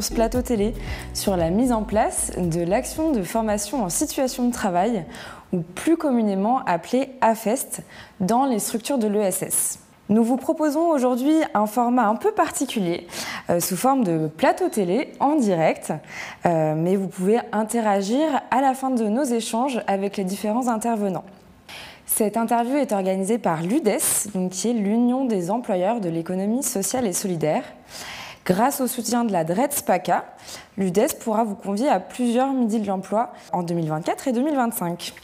sur ce plateau télé sur la mise en place de l'action de formation en situation de travail, ou plus communément appelée AFEST, dans les structures de l'ESS. Nous vous proposons aujourd'hui un format un peu particulier, sous forme de plateau télé en direct, mais vous pouvez interagir à la fin de nos échanges avec les différents intervenants. Cette interview est organisée par l'UDES, qui est l'Union des employeurs de l'économie sociale et solidaire. Grâce au soutien de la DREDS-PACA, l'UDES pourra vous convier à plusieurs midis de l'emploi en 2024 et 2025.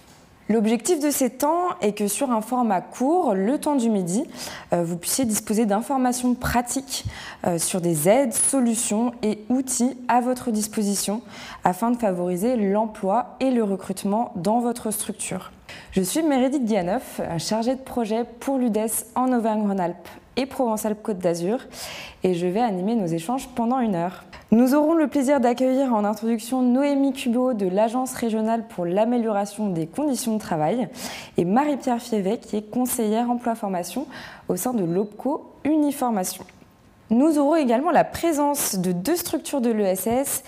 L'objectif de ces temps est que sur un format court, le temps du midi, vous puissiez disposer d'informations pratiques sur des aides, solutions et outils à votre disposition afin de favoriser l'emploi et le recrutement dans votre structure. Je suis Meredith Guianoff, chargée de projet pour l'UDES en Auvergne-Rhône-Alpes et Provence-Alpes-Côte d'Azur, et je vais animer nos échanges pendant 1 heure. Nous aurons le plaisir d'accueillir en introduction Noémie Cubeau de l'Agence régionale pour l'amélioration des conditions de travail et Marie-Pierre Fievet qui est conseillère emploi-formation au sein de l'OPCO Uniformation. Nous aurons également la présence de 2 structures de l'ESS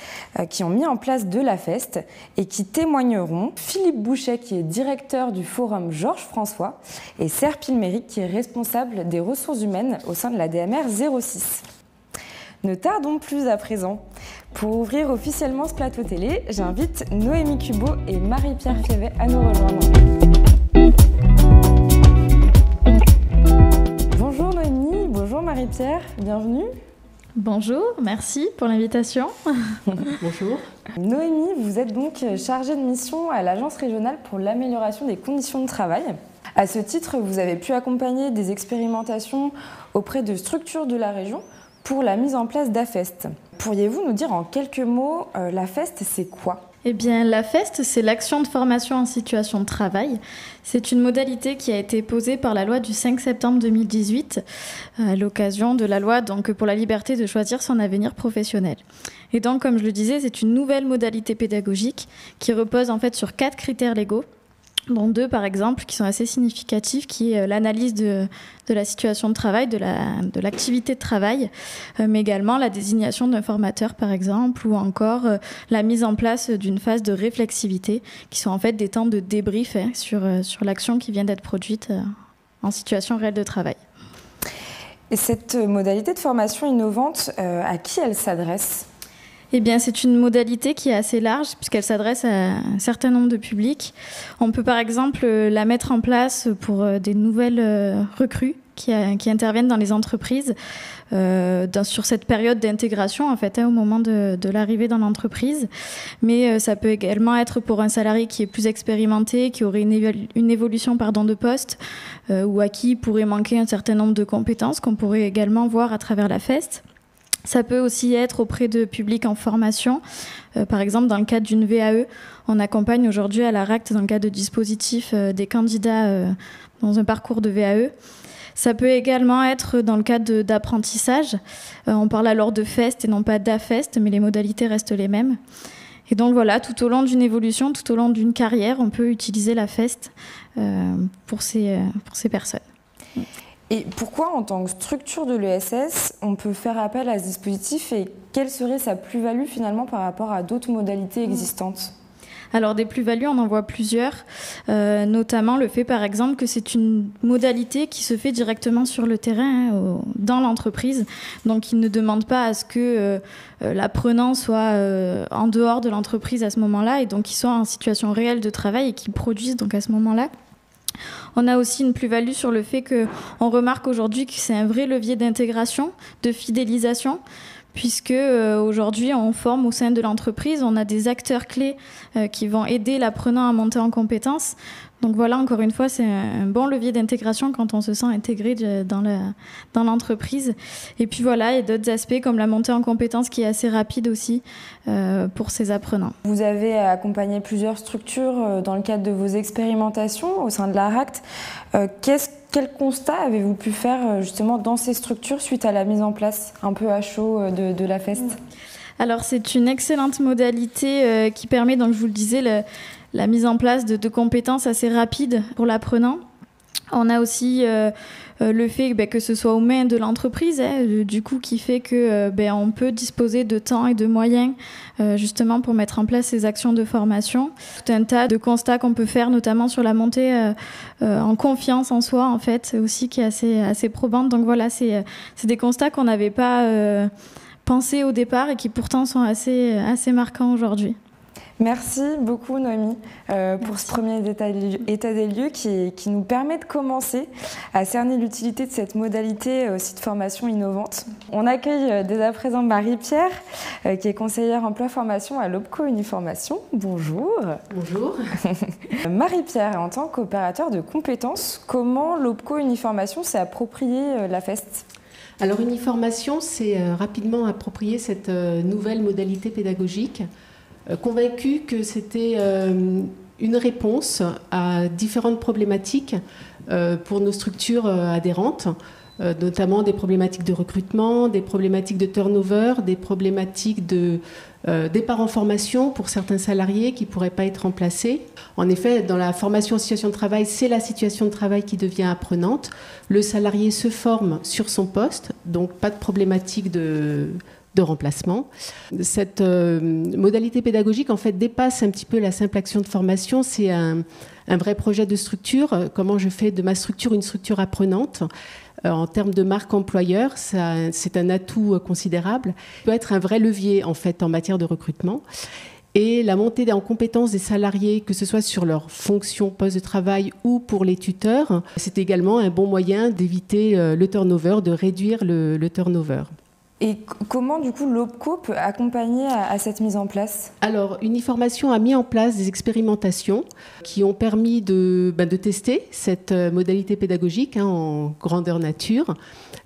qui ont mis en place de l'AFEST et qui témoigneront. Philippe Bouchet qui est directeur du forum Georges François et Serpil Méric qui est responsable des ressources humaines au sein de la DMR 06. Ne tardons plus à présent. Pour ouvrir officiellement ce plateau télé, j'invite Noémie Cubeau et Marie-Pierre Fievet à nous rejoindre. Bonjour Noémie, bonjour Marie-Pierre, bienvenue. Bonjour, merci pour l'invitation. Bonjour. Noémie, vous êtes donc chargée de mission à l'Agence régionale pour l'amélioration des conditions de travail. À ce titre, vous avez pu accompagner des expérimentations auprès de structures de la région pour la mise en place d'AFEST. Pourriez-vous nous dire en quelques mots, l'AFEST, c'est quoi ? Eh bien, l'AFEST, c'est l'action de formation en situation de travail. C'est une modalité qui a été posée par la loi du 5 septembre 2018, à l'occasion de la loi donc, pour la liberté de choisir son avenir professionnel. Et donc, comme je le disais, c'est une nouvelle modalité pédagogique qui repose en fait sur 4 critères légaux, dont 2 par exemple qui sont assez significatifs, qui est l'analyse de la situation de travail, de l'activité de travail, mais également la désignation d'un formateur par exemple, ou encore la mise en place d'une phase de réflexivité, qui sont en fait des temps de débrief sur l'action qui vient d'être produite en situation réelle de travail. Et cette modalité de formation innovante, à qui elle s'adresse ? Eh bien, c'est une modalité qui est assez large puisqu'elle s'adresse à un certain nombre de publics. On peut par exemple la mettre en place pour des nouvelles recrues qui interviennent dans les entreprises sur cette période d'intégration en fait, au moment de l'arrivée dans l'entreprise. Mais ça peut également être pour un salarié qui est plus expérimenté, qui aurait une évolution de poste ou à qui pourrait manquer un certain nombre de compétences qu'on pourrait également voir à travers l'AFEST. Ça peut aussi être auprès de publics en formation. Par exemple, dans le cadre d'une VAE, on accompagne aujourd'hui à la RACT, dans le cadre de dispositifs, des candidats dans un parcours de VAE. Ça peut également être dans le cadre d'apprentissage. On parle alors de FEST et non pas d'AFEST, mais les modalités restent les mêmes. Et donc voilà, tout au long d'une évolution, tout au long d'une carrière, on peut utiliser la FEST pour ces personnes. Et pourquoi, en tant que structure de l'ESS, on peut faire appel à ce dispositif et quelle serait sa plus-value finalement par rapport à d'autres modalités existantes ? Alors des plus-values, on en voit plusieurs, notamment le fait par exemple que c'est une modalité qui se fait directement sur le terrain, dans l'entreprise. Donc il ne demande pas à ce que l'apprenant soit en dehors de l'entreprise à ce moment-là et donc qu'il soit en situation réelle de travail et qu'il produise donc à ce moment-là. On a aussi une plus-value sur le fait qu'on remarque aujourd'hui que c'est un vrai levier d'intégration, de fidélisation, puisque aujourd'hui on forme au sein de l'entreprise, on a des acteurs clés qui vont aider l'apprenant à monter en compétences. Donc voilà, encore une fois, c'est un bon levier d'intégration quand on se sent intégré dans l'entreprise. Et puis voilà, il y a d'autres aspects comme la montée en compétences qui est assez rapide aussi pour ces apprenants. Vous avez accompagné plusieurs structures dans le cadre de vos expérimentations au sein de la RACT. Quel constat avez-vous pu faire justement dans ces structures suite à la mise en place un peu à chaud de l'AFEST ? Alors c'est une excellente modalité qui permet, donc je vous le disais, la mise en place de compétences assez rapides pour l'apprenant. On a aussi le fait que ce soit aux mains de l'entreprise, du coup, qui fait que on peut disposer de temps et de moyens justement pour mettre en place ces actions de formation. Tout un tas de constats qu'on peut faire, notamment sur la montée en confiance en soi, en fait, aussi qui est assez probante. Donc voilà, c'est des constats qu'on n'avait pas pensés au départ et qui pourtant sont assez marquants aujourd'hui. Merci beaucoup Noémie pour ce premier état des lieux qui nous permet de commencer à cerner l'utilité de cette modalité aussi de formation innovante. On accueille dès à présent Marie-Pierre qui est conseillère emploi formation à l'OPCO Uniformation. Bonjour. Bonjour. Marie-Pierre, en tant qu'opérateur de compétences, comment l'OPCO Uniformation s'est approprié la FEST ? Alors Uniformation s'est rapidement approprié cette nouvelle modalité pédagogique. Convaincu que c'était une réponse à différentes problématiques pour nos structures adhérentes, notamment des problématiques de recrutement, des problématiques de turnover, des problématiques de départ en formation pour certains salariés qui ne pourraient pas être remplacés. En effet, dans la formation en situation de travail, c'est la situation de travail qui devient apprenante. Le salarié se forme sur son poste, donc pas de problématique de remplacement. Cette modalité pédagogique, en fait, dépasse un petit peu la simple action de formation. C'est un vrai projet de structure. Comment je fais de ma structure une structure apprenante. En termes de marque employeur, c'est un atout considérable. Ça peut être un vrai levier, en fait, en matière de recrutement. Et la montée en compétences des salariés, que ce soit sur leur fonction, poste de travail ou pour les tuteurs, c'est également un bon moyen d'éviter le turnover, de réduire le turnover. Et comment, du coup, l'OPCO peut accompagner à cette mise en place ? Alors, Uniformation a mis en place des expérimentations qui ont permis de tester cette modalité pédagogique en grandeur nature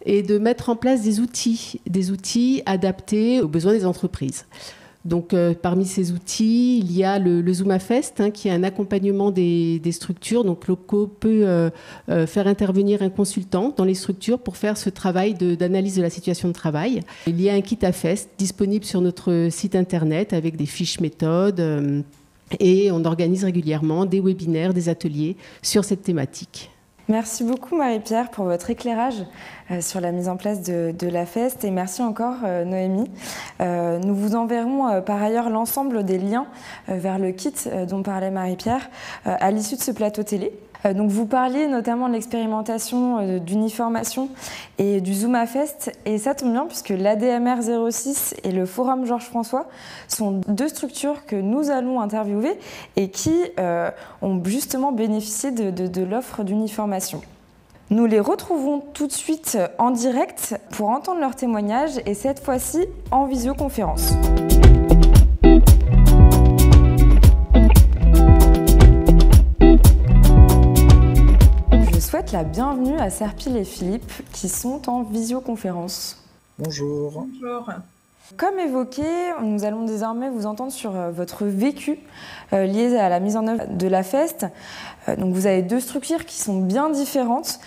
et de mettre en place des outils adaptés aux besoins des entreprises. Donc, parmi ces outils, il y a le ZoomaFest, qui est un accompagnement des structures. Donc, l'OPCO peut faire intervenir un consultant dans les structures pour faire ce travail d'analyse de la situation de travail. Il y a un kit à Fest disponible sur notre site internet avec des fiches méthodes et on organise régulièrement des webinaires, des ateliers sur cette thématique. Merci beaucoup Marie-Pierre pour votre éclairage sur la mise en place de la FEST et merci encore Noémie. Nous vous enverrons par ailleurs l'ensemble des liens vers le kit dont parlait Marie-Pierre à l'issue de ce plateau télé. Donc vous parliez notamment de l'expérimentation d'Uniformation et du ZoomaFest et ça tombe bien puisque l'ADMR 06 et le Forum Georges François sont deux structures que nous allons interviewer et qui ont justement bénéficié de l'offre d'Uniformation. Nous les retrouvons tout de suite en direct pour entendre leurs témoignages et cette fois-ci en visioconférence. Je souhaite la bienvenue à Serpil et Philippe qui sont en visioconférence. Bonjour. Bonjour. Comme évoqué, nous allons désormais vous entendre sur votre vécu lié à la mise en œuvre de la FEST. Donc vous avez deux structures qui sont bien différentes,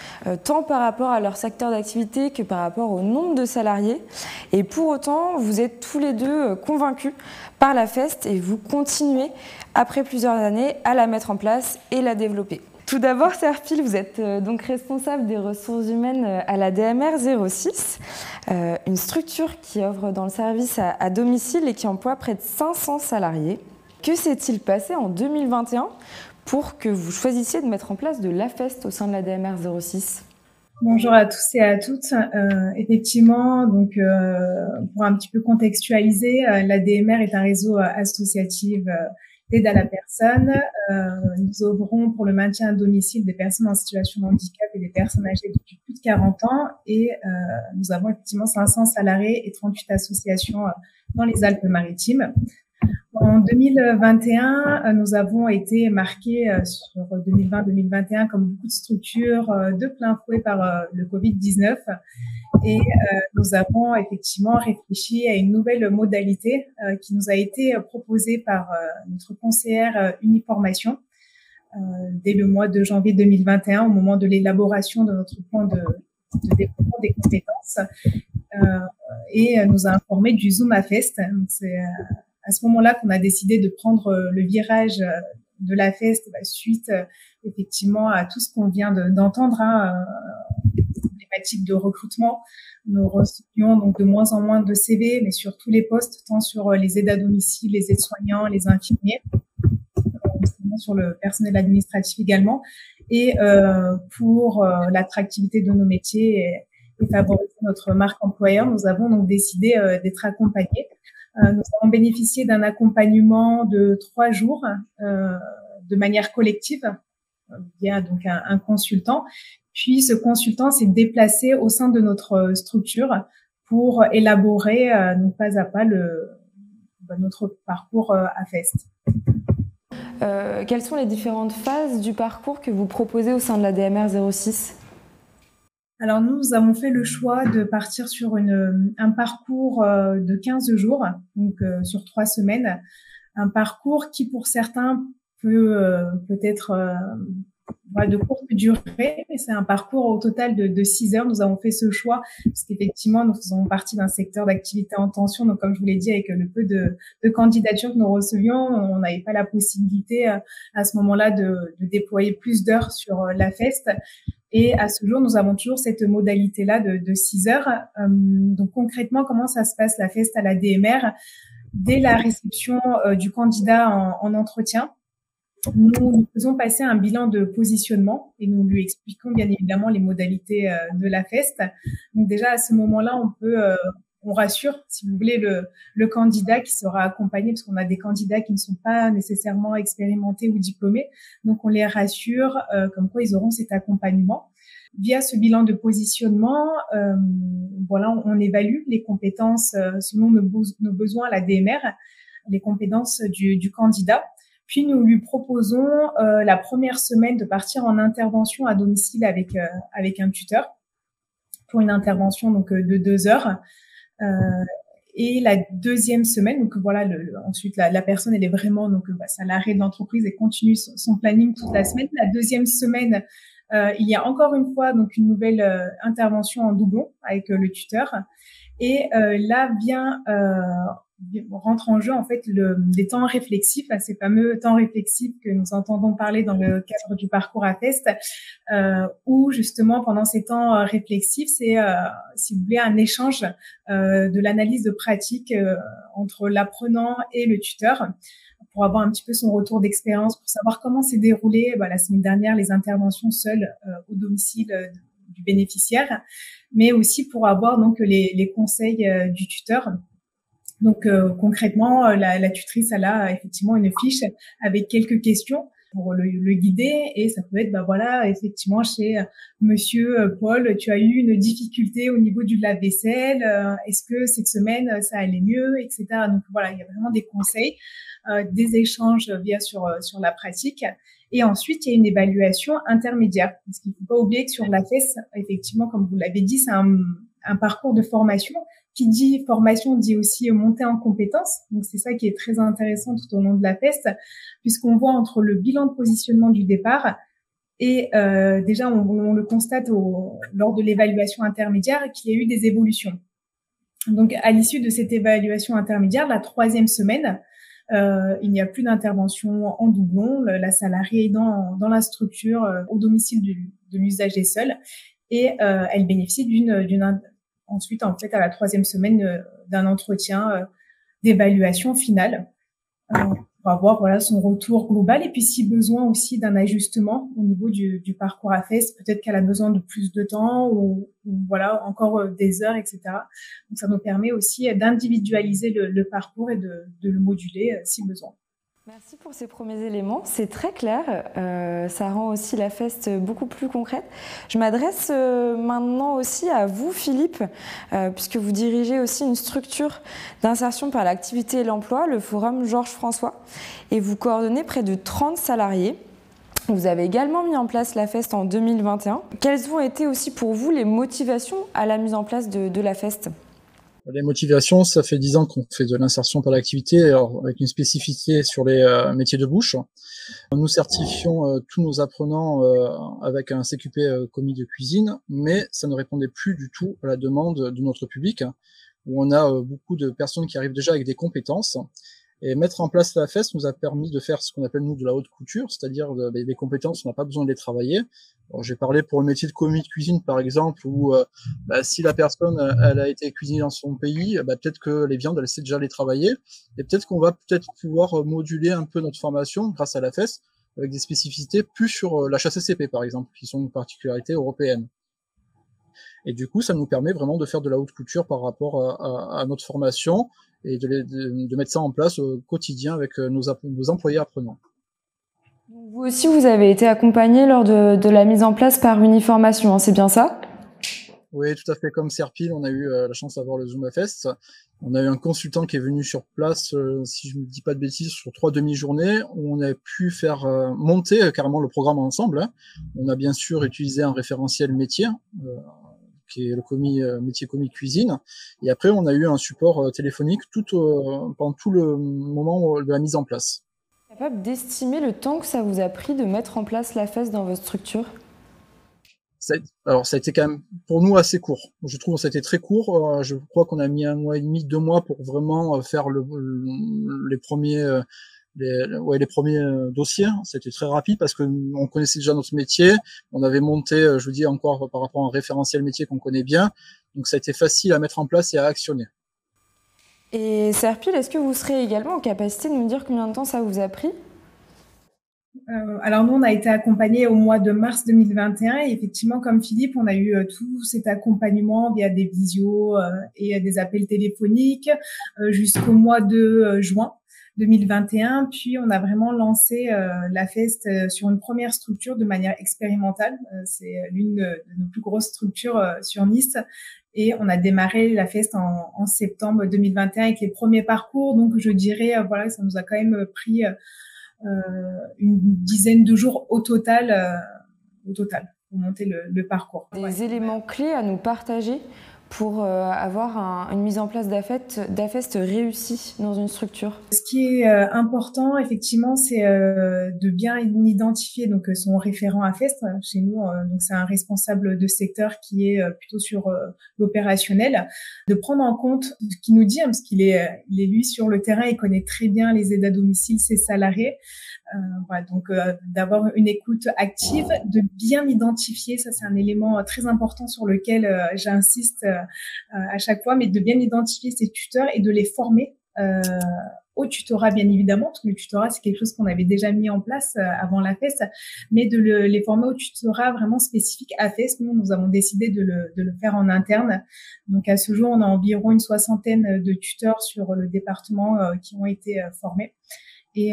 tant par rapport à leur secteur d'activité que par rapport au nombre de salariés. Et pour autant, vous êtes tous les deux convaincus par la FEST et vous continuez, après plusieurs années, à la mettre en place et la développer. Tout d'abord, Serpil, vous êtes donc responsable des ressources humaines à la DMR 06, une structure qui offre dans le service à domicile et qui emploie près de 500 salariés. Que s'est-il passé en 2021 pour que vous choisissiez de mettre en place de la FEST au sein de la DMR 06 ? Bonjour à tous et à toutes. Effectivement, donc pour un petit peu contextualiser, la DMR est un réseau associatif d'aide à la personne. Nous œuvrons pour le maintien à domicile des personnes en situation de handicap et des personnes âgées depuis plus de 40 ans. Et nous avons effectivement 500 salariés et 38 associations dans les Alpes-Maritimes. En 2021, nous avons été marqués sur 2020-2021 comme beaucoup de structures de plein fouet par le Covid-19 et nous avons effectivement réfléchi à une nouvelle modalité qui nous a été proposée par notre conseillère Uniformation dès le mois de janvier 2021 au moment de l'élaboration de notre plan de développement des compétences et nous a informé du ZoomaFest. C'est à ce moment-là qu'on a décidé de prendre le virage de la FEST suite effectivement à tout ce qu'on vient d'entendre, problématique de recrutement. Nous recevions donc de moins en moins de CV, mais sur tous les postes, tant sur les aides à domicile, les aides-soignants, les infirmiers, sur le personnel administratif également, et pour l'attractivité de nos métiers et favoriser notre marque employeur, nous avons donc décidé d'être accompagnés. Nous avons bénéficié d'un accompagnement de 3 jours de manière collective via donc un consultant. Puis ce consultant s'est déplacé au sein de notre structure pour élaborer donc pas à pas notre parcours à FEST. Quelles sont les différentes phases du parcours que vous proposez au sein de la DMR 06 ? Alors nous avons fait le choix de partir sur un parcours de 15 jours, donc sur 3 semaines, un parcours qui pour certains peut être de courte durée, mais c'est un parcours au total de 6 heures. Nous avons fait ce choix parce qu'effectivement, nous faisons partie d'un secteur d'activité en tension. Donc, comme je vous l'ai dit, avec le peu de candidatures que nous recevions, on n'avait pas la possibilité à ce moment-là de déployer plus d'heures sur la FEST. Et à ce jour, nous avons toujours cette modalité-là de 6 heures. Donc, concrètement, comment ça se passe la FEST à la DMR? Dès la réception du candidat en entretien, nous faisons passer un bilan de positionnement et nous lui expliquons bien évidemment les modalités de la FEST. Donc déjà à ce moment-là, on rassure, si vous voulez, le candidat qui sera accompagné, parce qu'on a des candidats qui ne sont pas nécessairement expérimentés ou diplômés. Donc on les rassure comme quoi ils auront cet accompagnement. Via ce bilan de positionnement, on évalue les compétences selon nos besoins à la DMR, les compétences du candidat. Puis nous lui proposons la première semaine de partir en intervention à domicile avec un tuteur pour une intervention donc de 2 heures. Et la deuxième semaine, donc voilà, ensuite la personne elle est vraiment donc salariée de l'entreprise et continue son planning toute la semaine. La deuxième semaine, il y a encore une fois donc une nouvelle intervention en doublon avec le tuteur. Et là rentre en jeu en fait des temps réflexifs, ces fameux temps réflexifs que nous entendons parler dans le cadre du parcours à FEST, où justement pendant ces temps réflexifs, c'est si vous voulez un échange de l'analyse de pratique entre l'apprenant et le tuteur pour avoir un petit peu son retour d'expérience, pour savoir comment s'est déroulé la semaine dernière les interventions seules au domicile du bénéficiaire, mais aussi pour avoir donc les conseils du tuteur. Donc concrètement, la tutrice elle a effectivement une fiche avec quelques questions pour le guider, et ça peut être effectivement chez Monsieur Paul, tu as eu une difficulté au niveau du lave-vaisselle, est-ce que cette semaine ça allait mieux, etc. Donc voilà, il y a vraiment des conseils, des échanges sur la pratique. Et ensuite, il y a une évaluation intermédiaire. Parce qu'il ne faut pas oublier que sur la FES, effectivement, comme vous l'avez dit, c'est un parcours de formation. Qui dit formation dit aussi montée en compétences. Donc, c'est ça qui est très intéressant tout au long de la FES, puisqu'on voit entre le bilan de positionnement du départ et déjà, on le constate lors de l'évaluation intermédiaire qu'il y a eu des évolutions. Donc, à l'issue de cette évaluation intermédiaire, la 3e semaine, il n'y a plus d'intervention en doublon. La salariée est dans la structure au domicile de l'usager seul, et elle bénéficie ensuite, en fait, à la 3e semaine, d'un entretien d'évaluation finale pour avoir son retour global, et puis si besoin aussi d'un ajustement au niveau du parcours à FEST, peut-être qu'elle a besoin de plus de temps ou encore des heures, etc. Donc ça nous permet aussi d'individualiser le parcours et de le moduler si besoin. Merci pour ces premiers éléments, c'est très clair, ça rend aussi la FEST beaucoup plus concrète. Je m'adresse maintenant aussi à vous Philippe, puisque vous dirigez aussi une structure d'insertion par l'activité et l'emploi, le forum Georges François, et vous coordonnez près de 30 salariés. Vous avez également mis en place la FEST en 2021. Quelles ont été aussi pour vous les motivations à la mise en place de la FEST ? Les motivations, ça fait 10 ans qu'on fait de l'insertion par l'activité, alors avec une spécificité sur les métiers de bouche. Nous certifions tous nos apprenants avec un CQP commis de cuisine, mais ça ne répondait plus du tout à la demande de notre public, où on a beaucoup de personnes qui arrivent déjà avec des compétences Et mettre en place la FEST nous a permis de faire ce qu'on appelle nous de la haute couture, c'est-à-dire des compétences, on n'a pas besoin de les travailler. Alors, j'ai parlé pour le métier de commis de cuisine par exemple, où si la personne elle a été cuisinée dans son pays, peut-être que les viandes elle sait déjà les travailler, et peut-être qu'on va pouvoir moduler un peu notre formation grâce à la FEST avec des spécificités plus sur la HACCP par exemple, qui sont une particularité européenne. Et du coup, ça nous permet vraiment de faire de la haute couture par rapport à notre formation et de mettre ça en place au quotidien avec nos employés apprenants. Vous aussi, vous avez été accompagné lors de la mise en place par Uniformation, hein, c'est bien ça? Oui, tout à fait. Comme Serpil, on a eu la chance d'avoir le ZoomaFest. On a eu un consultant qui est venu sur place, si je ne dis pas de bêtises, sur 3 demi-journées, où on a pu faire monter carrément le programme ensemble. Hein. On a bien sûr utilisé un référentiel métier, qui est le métier commis cuisine. Et après, on a eu un support téléphonique pendant tout le moment de la mise en place. Capable d'estimer le temps que ça vous a pris de mettre en place la FEST dans votre structure? Alors, ça a été quand même pour nous assez court. Je trouve que ça a été très court. Je crois qu'on a mis 1 mois et demi, 2 mois pour vraiment faire les premiers dossiers. C'était très rapide parce que on connaissait déjà notre métier. On avait monté, je vous dis encore par rapport à un référentiel métier qu'on connaît bien. Donc, ça a été facile à mettre en place et à actionner. Et Serpil, est-ce que vous serez également en capacité de nous dire combien de temps ça vous a pris? Alors nous, on a été accompagnés au mois de mars 2021 et effectivement, comme Philippe, on a eu tout cet accompagnement via des visios et des appels téléphoniques jusqu'au mois de juin 2021. Puis on a vraiment lancé la FEST sur une première structure de manière expérimentale. C'est l'une de nos plus grosses structures sur Nice. Et on a démarré la FEST en septembre 2021 avec les premiers parcours. Donc je dirais, voilà, ça nous a quand même pris une dizaine de jours au total pour monter le parcours. Des éléments clés à nous partager pour avoir une mise en place d'AFEST réussie dans une structure? Ce qui est important, effectivement, c'est de bien identifier donc son référent AFEST. Chez nous, donc c'est un responsable de secteur qui est plutôt sur l'opérationnel, de prendre en compte ce qu'il nous dit, parce qu'il est lui sur le terrain, il connaît très bien les aides à domicile, ses salariés. Voilà, donc d'avoir une écoute active, de bien identifier, ça c'est un élément très important sur lequel j'insiste à chaque fois, mais de bien identifier ces tuteurs et de les former au tutorat bien évidemment, parce que le tutorat c'est quelque chose qu'on avait déjà mis en place avant la FEST, mais de les former au tutorat vraiment spécifique à FEST. Nous avons décidé de le faire en interne. Donc à ce jour, on a environ une 60aine de tuteurs sur le département qui ont été formés. Et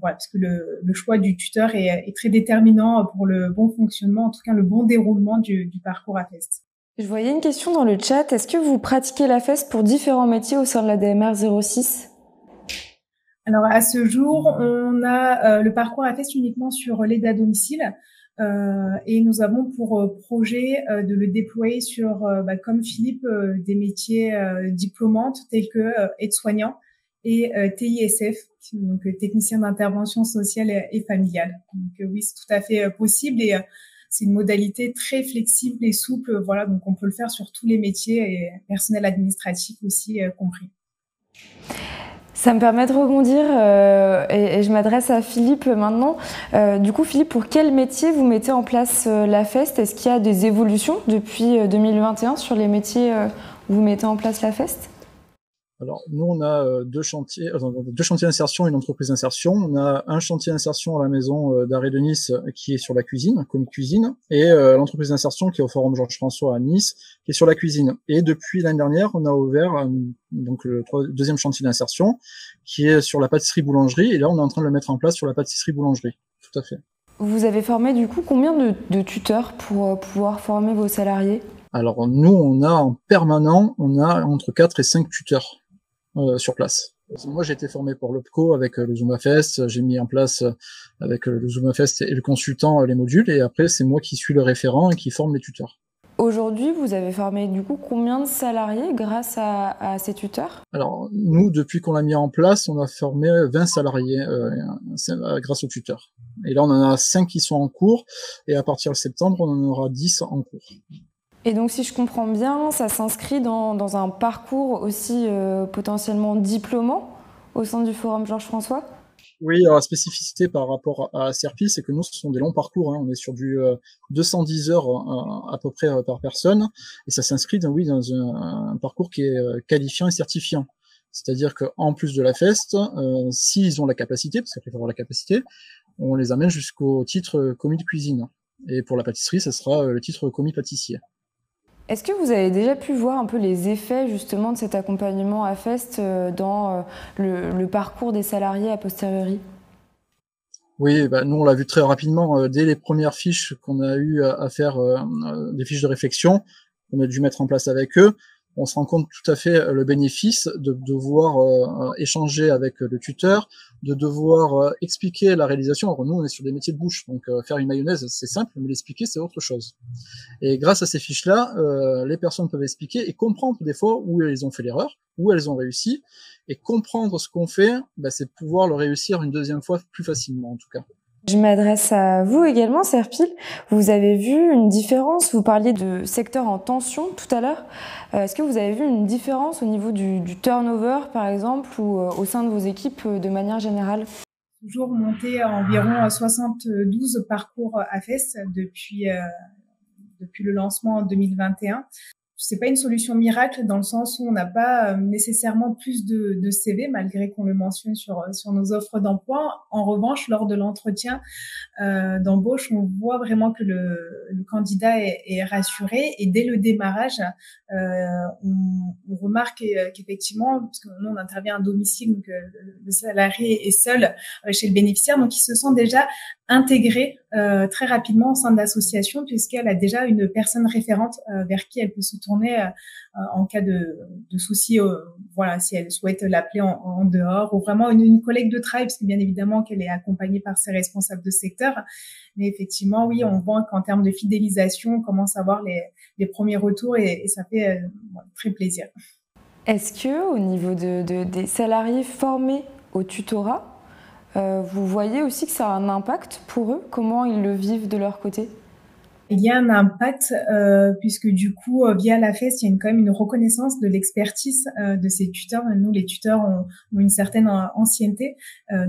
voilà, parce que le choix du tuteur est très déterminant pour le bon fonctionnement, en tout cas le bon déroulement du parcours AFEST. Je voyais une question dans le chat. Est-ce que vous pratiquez l'AFEST pour différents métiers au sein de la DMR 06? Alors à ce jour, on a le parcours AFEST uniquement sur l'aide à domicile. Et nous avons pour projet de le déployer sur, comme Philippe, des métiers diplômantes tels que aide-soignant et TISF, donc technicien d'intervention sociale et familiale. Donc oui, c'est tout à fait possible et c'est une modalité très flexible et souple. Voilà, donc on peut le faire sur tous les métiers et personnel administratif aussi compris. Ça me permet de rebondir et je m'adresse à Philippe maintenant. Du coup, Philippe, pour quel métier vous mettez en place la FEST? Est-ce qu'il y a des évolutions depuis 2021 sur les métiers où vous mettez en place la FEST? Alors, nous, on a deux chantiers d'insertion et une entreprise d'insertion. On a un chantier d'insertion à la maison d'arrêt de Nice qui est sur la cuisine, commis cuisine, et l'entreprise d'insertion qui est au Forum Georges-François à Nice, qui est sur la cuisine. Et depuis l'année dernière, on a ouvert donc le deuxième chantier d'insertion qui est sur la pâtisserie-boulangerie. Et là, on est en train de le mettre en place sur la pâtisserie-boulangerie. Tout à fait. Vous avez formé du coup combien de tuteurs pour pouvoir former vos salariés? Alors, nous, on a en permanent, on a entre 4 et 5 tuteurs sur place. Moi, j'ai été formé pour l'OPCO avec le ZoomaFest. J'ai mis en place avec le ZoomaFest et le consultant les modules. Et après, c'est moi qui suis le référent et qui forme les tuteurs. Aujourd'hui, vous avez formé du coup combien de salariés grâce à ces tuteurs? Alors, nous, depuis qu'on l'a mis en place, on a formé 20 salariés grâce aux tuteurs. Et là, on en a 5 qui sont en cours. Et à partir de septembre, on en aura 10 en cours. Et donc, si je comprends bien, ça s'inscrit dans un parcours aussi potentiellement diplômant au sein du Forum Georges François? Oui, alors la spécificité par rapport à Serpil, c'est que nous, ce sont des longs parcours, hein. On est sur du 210 heures à peu près par personne, et ça s'inscrit dans un parcours qui est qualifiant et certifiant. C'est-à-dire qu'en plus de la FEST, s'ils ont la capacité, parce qu'il faut avoir la capacité, on les amène jusqu'au titre commis de cuisine. Et pour la pâtisserie, ce sera le titre commis pâtissier. Est-ce que vous avez déjà pu voir un peu les effets justement de cet accompagnement à FEST dans le parcours des salariés a posteriori? Oui, nous on l'a vu très rapidement dès les premières fiches qu'on a eu à faire, des fiches de réflexion qu'on a dû mettre en place avec eux. On se rend compte tout à fait le bénéfice de devoir échanger avec le tuteur, de devoir expliquer la réalisation. Alors nous, on est sur des métiers de bouche, donc faire une mayonnaise, c'est simple, mais l'expliquer, c'est autre chose. Et grâce à ces fiches-là, les personnes peuvent expliquer et comprendre des fois où elles ont fait l'erreur, où elles ont réussi, et comprendre ce qu'on fait, c'est pouvoir le réussir une deuxième fois plus facilement, en tout cas. Je m'adresse à vous également, Serpil. Vous avez vu une différence? Vous parliez de secteur en tension tout à l'heure. Est-ce que vous avez vu une différence au niveau du turnover, par exemple, ou au sein de vos équipes de manière générale? Toujours monté à environ 72 parcours à FEST depuis le lancement en 2021. C'est pas une solution miracle dans le sens où on n'a pas nécessairement plus de CV malgré qu'on le mentionne sur nos offres d'emploi. En revanche, lors de l'entretien d'embauche, on voit vraiment que le candidat est rassuré et dès le démarrage, on remarque qu'effectivement, parce que nous on intervient à domicile, donc le salarié est seul chez le bénéficiaire, donc il se sent déjà intégrée très rapidement au sein de l'association puisqu'elle a déjà une personne référente vers qui elle peut se tourner en cas de souci, voilà, si elle souhaite l'appeler en dehors, ou vraiment une collègue de travail, parce que bien évidemment qu'elle est accompagnée par ses responsables de secteur. Mais effectivement, oui, on voit qu'en termes de fidélisation, on commence à voir les premiers retours et ça fait très plaisir. Est-ce que au niveau des salariés formés au tutorat, vous voyez aussi que ça a un impact pour eux? Comment ils le vivent de leur côté? Il y a un impact puisque du coup, via la FEST, il y a quand même une reconnaissance de l'expertise de ces tuteurs. Nous, les tuteurs ont une certaine ancienneté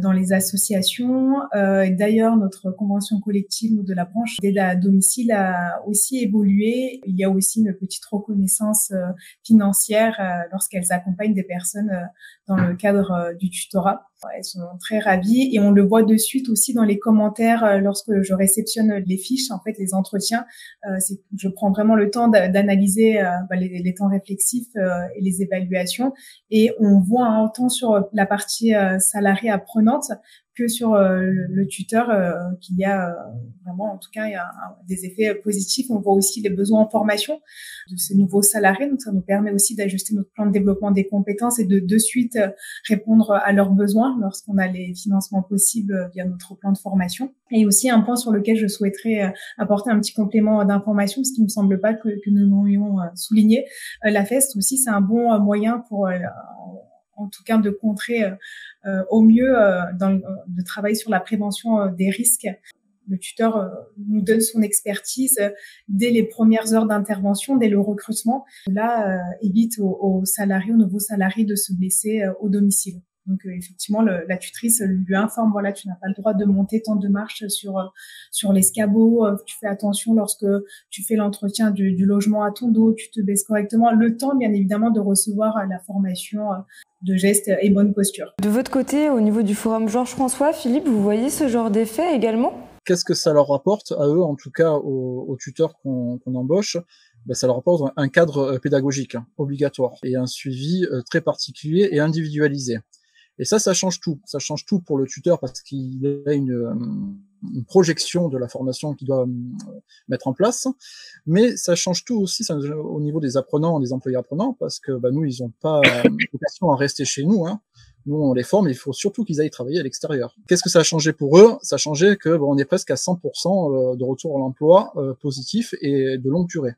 dans les associations. D'ailleurs, notre convention collective de la branche d'aide à domicile a aussi évolué. Il y a aussi une petite reconnaissance financière lorsqu'elles accompagnent des personnes dans le cadre du tutorat. Elles sont très ravies et on le voit de suite aussi dans les commentaires lorsque je réceptionne les fiches, en fait, les entretiens. Je prends vraiment le temps d'analyser les temps réflexifs et les évaluations et on voit autant sur la partie salariée apprenante que sur le tuteur qu'il y a vraiment, en tout cas, il y a des effets positifs. On voit aussi les besoins en formation de ces nouveaux salariés, donc ça nous permet aussi d'ajuster notre plan de développement des compétences et de suite répondre à leurs besoins lorsqu'on a les financements possibles via notre plan de formation. Et aussi un point sur lequel je souhaiterais apporter un petit complément d'information, ce qui ne me semble pas que nous l'aurions souligné. La FEST aussi, c'est un bon moyen pour en tout cas de contrer au mieux de travailler sur la prévention des risques. Le tuteur nous donne son expertise dès les premières heures d'intervention, dès le recrutement. Là, évite aux salariés, aux nouveaux salariés de se blesser au domicile. Donc effectivement, la tutrice lui informe, voilà, tu n'as pas le droit de monter tant de marches sur l'escabeau, tu fais attention lorsque tu fais l'entretien du logement à ton dos, tu te baisses correctement. Le temps, bien évidemment, de recevoir la formation de gestes et bonne posture. De votre côté, au niveau du Forum Georges François, Philippe, vous voyez ce genre d'effet également? Qu'est-ce que ça leur apporte à eux, en tout cas aux tuteurs qu'on embauche? Ça leur apporte un cadre pédagogique obligatoire et un suivi très particulier et individualisé. Et ça change tout. Ça change tout pour le tuteur parce qu'il a une projection de la formation qu'il doit mettre en place. Mais ça change tout aussi au niveau des apprenants, des employés apprenants, parce que nous, ils n'ont pas vocation à rester chez nous, hein. Nous, on les forme, il faut surtout qu'ils aillent travailler à l'extérieur. Qu'est-ce que ça a changé pour eux? Ça a changé que on est presque à 100% de retour à l'emploi positif et de longue durée.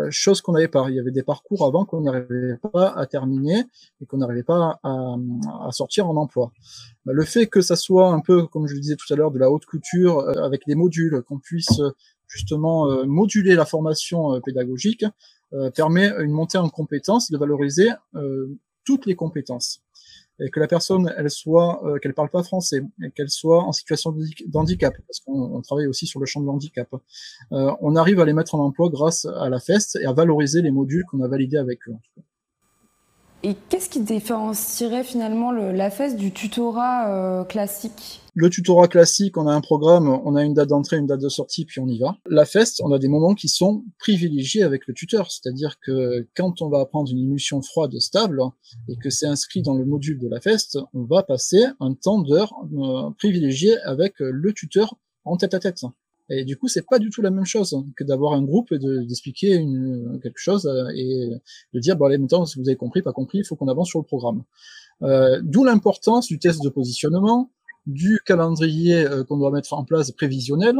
Chose qu'on n'avait pas. Il y avait des parcours avant qu'on n'arrivait pas à terminer et qu'on n'arrivait pas à sortir en emploi. Le fait que ça soit un peu, comme je le disais tout à l'heure, de la haute couture avec des modules, qu'on puisse justement moduler la formation pédagogique, permet une montée en compétences, de valoriser toutes les compétences. et que la personne, qu'elle parle pas français, et qu'elle soit en situation d'handicap, parce qu'on travaille aussi sur le champ de handicap, on arrive à les mettre en emploi grâce à la FEST et à valoriser les modules qu'on a validés avec eux. En tout cas. Et qu'est-ce qui différencierait finalement la FEST du tutorat classique ? Le tutorat classique, on a un programme, on a une date d'entrée, une date de sortie, puis on y va. La FEST, on a des moments qui sont privilégiés avec le tuteur, c'est-à-dire que quand on va apprendre une émulsion froide stable et que c'est inscrit dans le module de la FEST, on va passer un temps d'heure privilégié avec le tuteur en tête-à-tête. Et du coup, c'est pas du tout la même chose que d'avoir un groupe et d'expliquer quelque chose et de dire, bon allez, maintenant, si vous avez compris, pas compris, il faut qu'on avance sur le programme. D'où l'importance du test de positionnement, du calendrier qu'on doit mettre en place prévisionnel,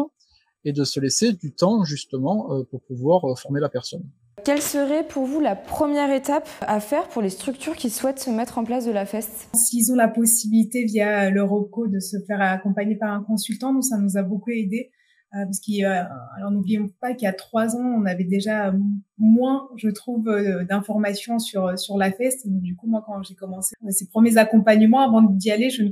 et de se laisser du temps, justement, pour pouvoir former la personne. Quelle serait pour vous la première étape à faire pour les structures qui souhaitent se mettre en place de la FEST ? S'ils ont la possibilité via leur OPCO de se faire accompagner par un consultant, nous, ça nous a beaucoup aidé. Parce alors n'oublions pas qu'il y a 3 ans, on avait déjà moins, je trouve, d'informations sur la FEST. Donc, du coup, moi, quand j'ai commencé ces premiers accompagnements, avant d'y aller, je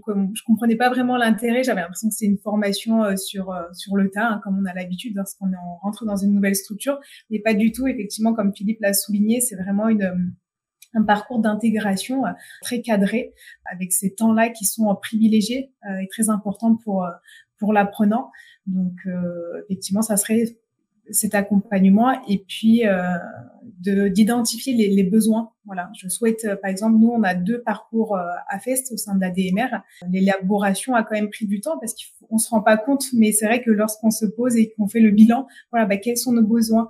comprenais pas vraiment l'intérêt. J'avais l'impression que c'est une formation sur le tas, hein, comme on a l'habitude lorsqu'on rentre dans une nouvelle structure, mais pas du tout. Effectivement, comme Philippe l'a souligné, c'est vraiment un parcours d'intégration très cadré, avec ces temps-là qui sont privilégiés et très importants pour l'apprenant. Donc, effectivement, ça serait cet accompagnement et puis d'identifier les besoins. Voilà, je souhaite, par exemple, nous, on a 2 parcours à FEST au sein de l'ADMR. L'élaboration a quand même pris du temps parce qu'on se rend pas compte, mais c'est vrai que lorsqu'on se pose et qu'on fait le bilan, voilà, quels sont nos besoins,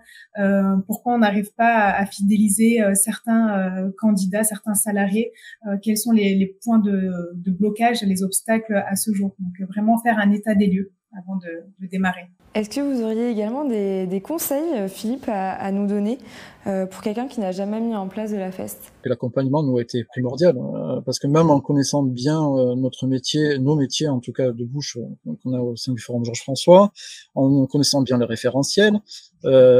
pourquoi on n'arrive pas à fidéliser certains candidats, certains salariés, quels sont les points de blocage, les obstacles à ce jour. Donc, vraiment faire un état des lieux avant de démarrer. Est-ce que vous auriez également des conseils, Philippe, à nous donner pour quelqu'un qui n'a jamais mis en place de la FEST ? Et l'accompagnement nous a été primordial, parce que même en connaissant bien nos métiers en tout cas de bouche qu'on a au sein du Forum Georges François, en connaissant bien le référentiel,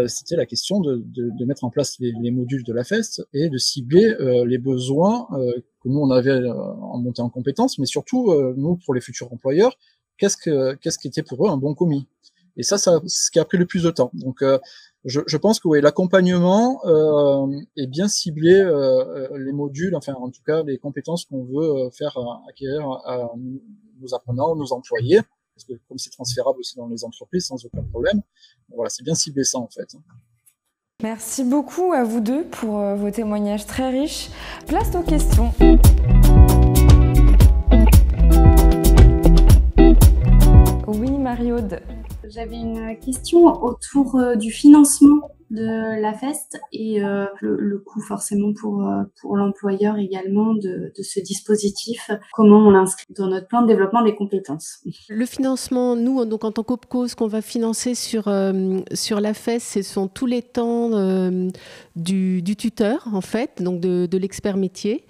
c'était la question de mettre en place les modules de la FEST et de cibler les besoins que nous on avait en montée en compétences, mais surtout nous pour les futurs employeurs, qu'est-ce qui était pour eux un bon commis. Et ça c'est ce qui a pris le plus de temps. Donc je pense que oui, l'accompagnement est bien ciblé, les modules, enfin en tout cas les compétences qu'on veut faire acquérir à nos apprenants, nos employés, parce que comme c'est transférable aussi dans les entreprises sans aucun problème, voilà, c'est bien ciblé ça en fait. Merci beaucoup à vous deux pour vos témoignages très riches. Place aux questions. Oui, Marie-Aude. J'avais une question autour du financement de la FEST et le coût forcément pour l'employeur également de ce dispositif. Comment on l'inscrit dans notre plan de développement des compétences ? Le financement, nous, donc en tant qu'OPCO, ce qu'on va financer sur la FEST, ce sont tous les temps du tuteur, en fait, donc de l'expert métier.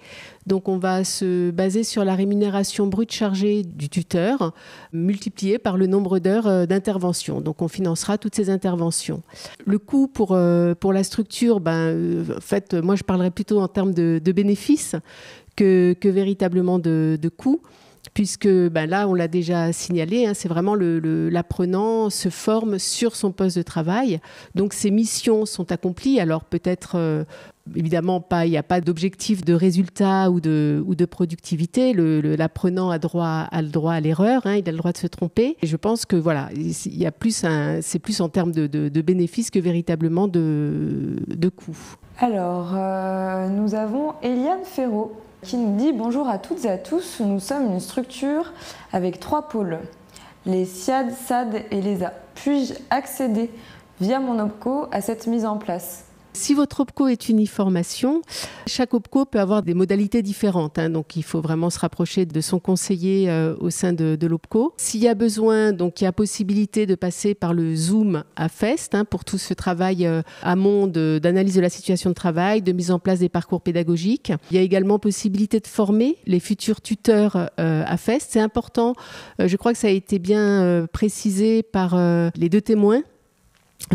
Donc, on va se baser sur la rémunération brute chargée du tuteur, multipliée par le nombre d'heures d'intervention. Donc, on financera toutes ces interventions. Le coût pour la structure, en fait, moi, je parlerai plutôt en termes de bénéfices que véritablement de coûts. Puisque là, on l'a déjà signalé, c'est vraiment l'apprenant se forme sur son poste de travail. Donc, ses missions sont accomplies. Alors, peut-être, évidemment, il n'y a pas d'objectif de résultat ou de productivité. L'apprenant a le droit à l'erreur, il a le droit de se tromper. Et je pense que voilà, c'est plus en termes de bénéfices que véritablement de coûts. Alors, nous avons Eliane Ferraud qui nous dit « Bonjour à toutes et à tous, nous sommes une structure avec 3 pôles, les SIAD, SAD et l'ESA. Puis-je accéder via mon OPCO à cette mise en place ?» Si votre OPCO est une e-formation, chaque OPCO peut avoir des modalités différentes. Donc, il faut vraiment se rapprocher de son conseiller au sein de l'OPCO. S'il y a besoin, donc il y a possibilité de passer par le Zoom à FEST pour tout ce travail amont d'analyse de la situation de travail, de mise en place des parcours pédagogiques. Il y a également possibilité de former les futurs tuteurs à FEST. C'est important, je crois que ça a été bien précisé par les 2 témoins.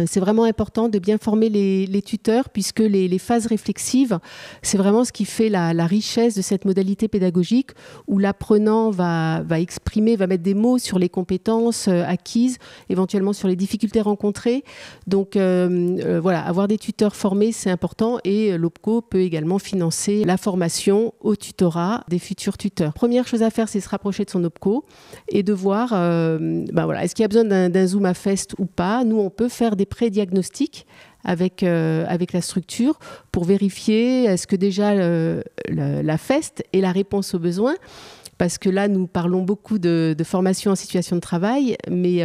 C'est vraiment important de bien former les tuteurs, puisque les phases réflexives, c'est vraiment ce qui fait la richesse de cette modalité pédagogique, où l'apprenant va exprimer, va mettre des mots sur les compétences acquises, éventuellement sur les difficultés rencontrées. Donc voilà, avoir des tuteurs formés, c'est important, et l'OPCO peut également financer la formation au tutorat des futurs tuteurs. Première chose à faire, c'est se rapprocher de son OPCO et de voir voilà, est-ce qu'il y a besoin d'un Zoom à Fest ou pas. Nous, on peut faire des pré-diagnostics avec la structure pour vérifier est-ce que déjà la FEST est la réponse aux besoins. Parce que là, nous parlons beaucoup de formation en situation de travail, mais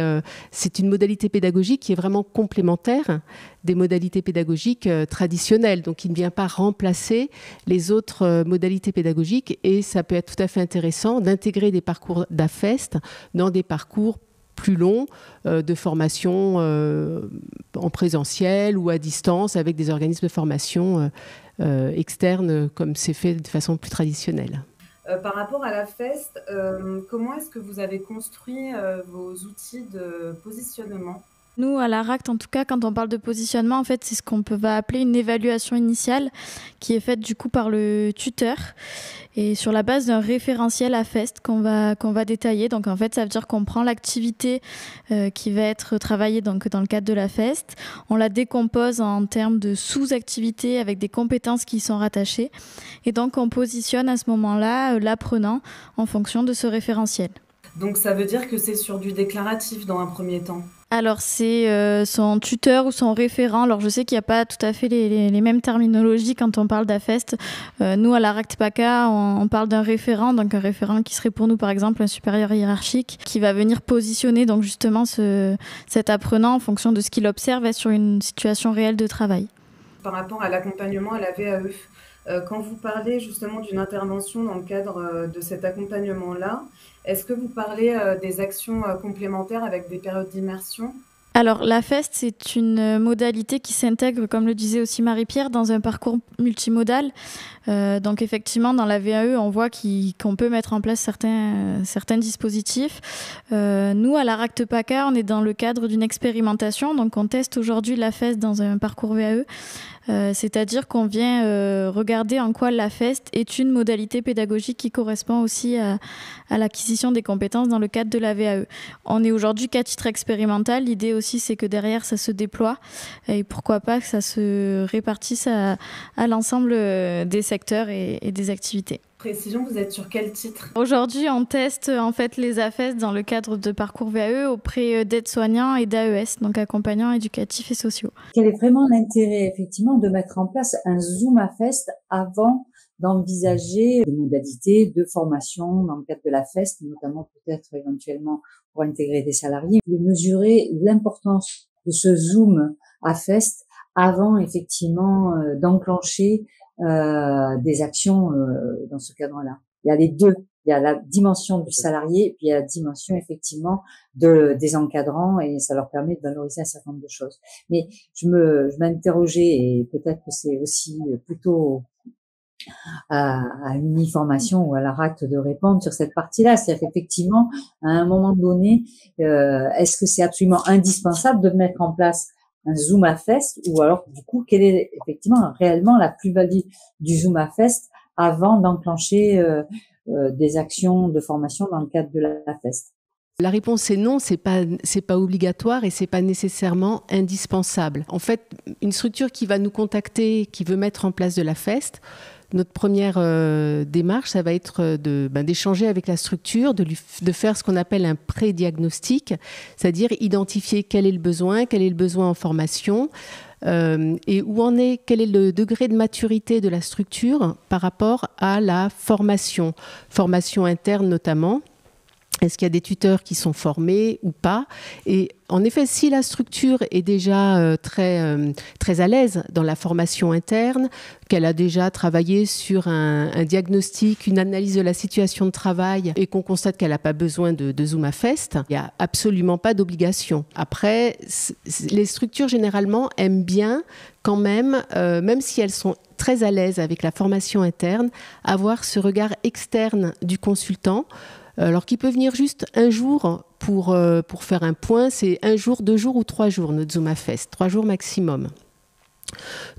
c'est une modalité pédagogique qui est vraiment complémentaire des modalités pédagogiques traditionnelles. Donc, il ne vient pas remplacer les autres modalités pédagogiques, et ça peut être tout à fait intéressant d'intégrer des parcours d'AFEST dans des parcours plus longs de formation en présentiel ou à distance avec des organismes de formation externes, comme c'est fait de façon plus traditionnelle. Par rapport à la FEST, comment est-ce que vous avez construit vos outils de positionnement ? Nous, à l'ARACT, en tout cas, quand on parle de positionnement, en fait, c'est ce qu'on va appeler une évaluation initiale qui est faite du coup par le tuteur et sur la base d'un référentiel à FEST qu'on va détailler. Donc, en fait, ça veut dire qu'on prend l'activité qui va être travaillée donc, dans le cadre de la FEST, on la décompose en termes de sous-activités avec des compétences qui y sont rattachées, et donc on positionne à ce moment-là l'apprenant en fonction de ce référentiel. Donc, ça veut dire que c'est sur du déclaratif dans un premier temps ? Alors, c'est son tuteur ou son référent. Alors, je sais qu'il n'y a pas tout à fait les mêmes terminologies quand on parle d'AFEST. Nous, à l'ARACT PACA, on parle d'un référent, donc un référent qui serait pour nous, par exemple, un supérieur hiérarchique, qui va venir positionner donc justement cet apprenant en fonction de ce qu'il observe sur une situation réelle de travail. Par rapport à l'accompagnement à la VAE, quand vous parlez justement d'une intervention dans le cadre de cet accompagnement-là, est-ce que vous parlez des actions complémentaires avec des périodes d'immersion ? Alors, la FEST, c'est une modalité qui s'intègre, comme le disait aussi Marie-Pierre, dans un parcours multimodal. Donc, effectivement, dans la VAE, on voit qu'on peut mettre en place certains dispositifs. Nous, à l'ARACT PACA, on est dans le cadre d'une expérimentation. Donc, on teste aujourd'hui la FEST dans un parcours VAE. C'est-à-dire qu'on vient regarder en quoi la FEST est une modalité pédagogique qui correspond aussi à l'acquisition des compétences dans le cadre de la VAE. On est aujourd'hui qu'à titre expérimental. L'idée aussi, c'est que derrière, ça se déploie et pourquoi pas que ça se répartisse à l'ensemble des secteurs et des activités. Précision, vous êtes sur quel titre ? Aujourd'hui, on teste en fait les AFEST dans le cadre de parcours VAE auprès d'aides-soignants et d'AES, donc accompagnants éducatifs et sociaux. Quel est vraiment l'intérêt, effectivement, de mettre en place un Zoom AFEST avant d'envisager des modalités de formation dans le cadre de la FEST, notamment peut-être éventuellement pour intégrer des salariés, et mesurer l'importance de ce Zoom AFEST avant effectivement d'enclencher des actions dans ce cadre-là. Il y a les deux. Il y a la dimension du salarié et puis il y a la dimension effectivement des encadrants, et ça leur permet de valoriser un certain nombre de choses. Mais je m'interrogeais, et peut-être que c'est aussi plutôt à Uniformation ou à l'ARACT de répondre sur cette partie-là. C'est-à-dire qu'effectivement, à un moment donné, est-ce que c'est absolument indispensable de mettre en place un Zoom AFEST, ou alors du coup quelle est effectivement réellement la plus-value du Zoom AFEST avant d'enclencher des actions de formation dans le cadre de la FEST? La réponse est non, c'est pas obligatoire et c'est pas nécessairement indispensable. En fait, une structure qui va nous contacter, qui veut mettre en place de la FEST, notre première démarche, ça va être d'échanger avec la structure, de faire ce qu'on appelle un pré-diagnostic, c'est-à-dire identifier quel est le besoin en formation, et quel est le degré de maturité de la structure par rapport à la formation interne notamment. Est-ce qu'il y a des tuteurs qui sont formés ou pas ? Et en effet, si la structure est déjà très à l'aise dans la formation interne, qu'elle a déjà travaillé sur un diagnostic, une analyse de la situation de travail, et qu'on constate qu'elle n'a pas besoin de Zoom AFEST, il n'y a absolument pas d'obligation. Après, les structures généralement aiment bien quand même si elles sont très à l'aise avec la formation interne, avoir ce regard externe du consultant, Alors qui peut venir juste un jour pour faire un point, c'est 1 jour, 2 jours ou 3 jours notre ZoomaFest, 3 jours maximum.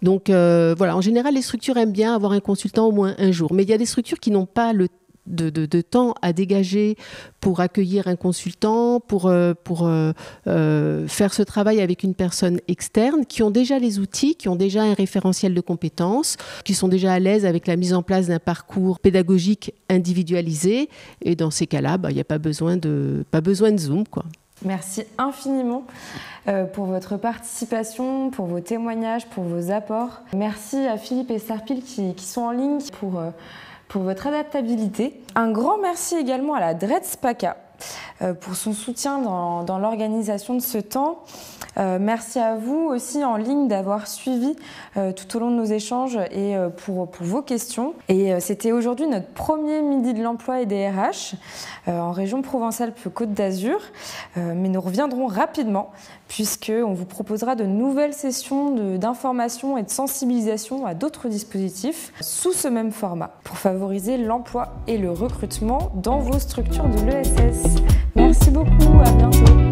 Donc voilà, en général les structures aiment bien avoir un consultant au moins 1 jour, mais il y a des structures qui n'ont pas le de temps à dégager pour accueillir un consultant, pour faire ce travail avec une personne externe, qui ont déjà les outils, qui ont déjà un référentiel de compétences, qui sont déjà à l'aise avec la mise en place d'un parcours pédagogique individualisé. Et dans ces cas-là, il n'y a pas besoin de Zoom, quoi. Merci infiniment pour votre participation, pour vos témoignages, pour vos apports. Merci à Philippe et Serpil qui sont en ligne pour votre adaptabilité. Un grand merci également à la DREDS-PACA pour son soutien dans l'organisation de ce temps. Merci à vous aussi en ligne d'avoir suivi tout au long de nos échanges et pour vos questions. Et c'était aujourd'hui notre premier Midi de l'Emploi et des RH en région Provence-Alpes-Côte d'Azur. Mais nous reviendrons rapidement puisqu'on vous proposera de nouvelles sessions d'information et de sensibilisation à d'autres dispositifs sous ce même format pour favoriser l'emploi et le recrutement dans vos structures de l'ESS. Merci beaucoup, à bientôt.